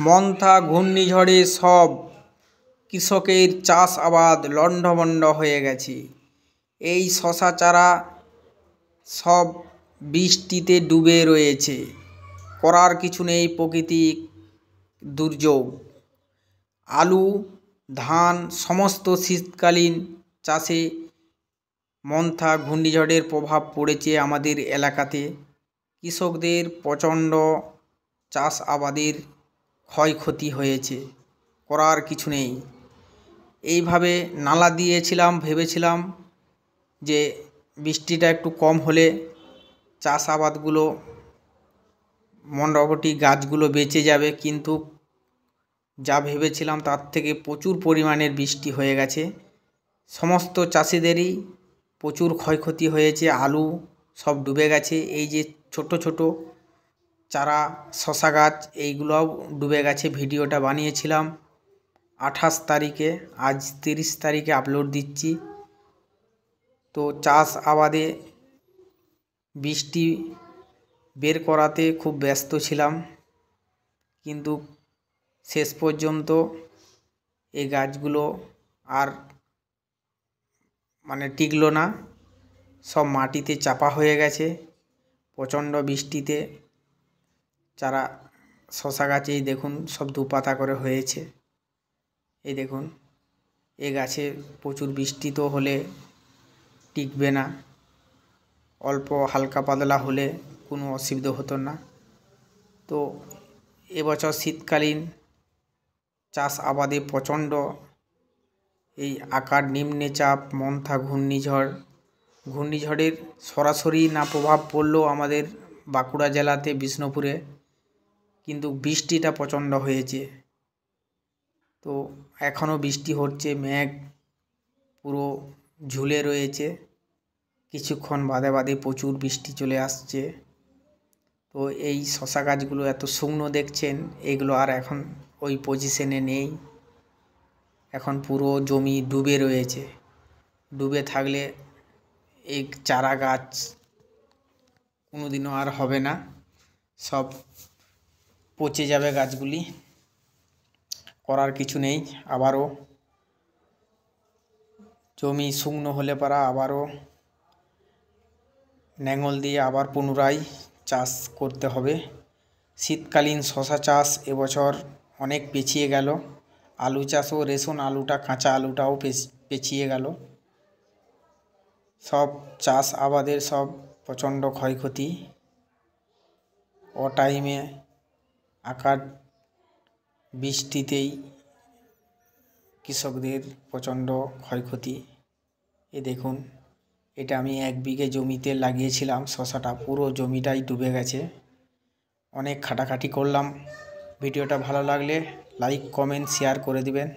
মন্থা ঘূর্ণিঝড়ে সব কৃষকের চাষ আবাদ লণ্ডভণ্ড হয়ে গেছে। এই শশা চারা সব বৃষ্টিতে ডুবে রয়েছে। করার কিছু নেই, প্রাকৃতিক দুর্যোগ। আলু, ধান সমস্ত শীতকালীন চাষে মন্থা ঘূর্ণিঝড়ের প্রভাব পড়েছে আমাদের এলাকাতে। কৃষকদের প্রচণ্ড চাষ আবাদের ক্ষয়ক্ষতি হয়েছে, করার কিছু নেই। এইভাবে নালা দিয়েছিলাম, ভেবেছিলাম যে বৃষ্টিটা একটু কম হলে চাষ আবাদগুলো মোটামুটি গাছগুলো বেঁচে যাবে, কিন্তু যা ভেবেছিলাম তার থেকে প্রচুর পরিমাণের বৃষ্টি হয়ে গেছে। সমস্ত চাষিদেরই প্রচুর ক্ষয়ক্ষতি হয়েছে। আলু সব ডুবে গেছে। এই যে ছোট ছোট চারা শশা গাছ, এইগুলোও ডুবে গেছে। ভিডিওটা বানিয়েছিলাম 28 তারিখে, আজ 30 তারিখে আপলোড দিচ্ছি। তো চাষ আবাদে বৃষ্টি বের করাতে খুব ব্যস্ত ছিলাম, কিন্তু শেষ পর্যন্ত এই গাছগুলো আর টিকলো না, সব মাটিতে চাপা হয়ে গেছে। প্রচণ্ড বৃষ্টিতে চারা শশা গাছে এই দেখুন সব দুপাতা করে হয়েছে। এই দেখুন, এ গাছে প্রচুর বৃষ্টি তো হলে টিকবে না, অল্প হালকা পাতলা হলে কোনো অসুবিধা হতো না। তো এবছর শীতকালীন চাষ আবাদে প্রচণ্ড এই আকার নিম্নচাপ মন্থা ঘূর্ণিঝড়ের সরাসরি না প্রভাব পড়লেও আমাদের বাঁকুড়া জেলাতে বিষ্ণুপুরে, কিন্তু বৃষ্টিটা প্রচণ্ড হয়েছে। তো এখনও বৃষ্টি হচ্ছে, মেঘ পুরো ঝুলে রয়েছে। কিছুক্ষণ বাদে বাদে প্রচুর বৃষ্টি চলে আসছে। তো এই শশা গাছগুলো এত শুকনো দেখছেন, এগুলো আর এখন ওই পজিশনে নেই। এখন পুরো জমি ডুবে রয়েছে। ডুবে থাকলে এই চারা গাছ কোনোদিনও আর হবে না, সব পচে যাবে গাছগুলি। করার কিছু নেই। আবারও জমি শুকনো হলে পারা আবারও নেঙল দিয়ে আবার পুনরায় চাষ করতে হবে। শীতকালীন শশা চাষ এবছর অনেক পিছিয়ে গেল। আলু চাষও, রেশন আলুটা, কাঁচা আলুটাও পিছিয়ে গেল। সব চাষ আবাদের সব প্রচণ্ড ক্ষয়ক্ষতি। টাইমে আকার বৃষ্টিতেই কৃষকদের প্রচণ্ড ক্ষয়ক্ষতি। এ দেখুন, এটা আমি 1 বিঘে জমিতে লাগিয়েছিলাম শশাটা, পুরো জমিটাই ডুবে গেছে। অনেক খাটাখাটি করলাম। ভিডিওটা ভালো লাগলে লাইক, কমেন্ট, শেয়ার করে দিবেন।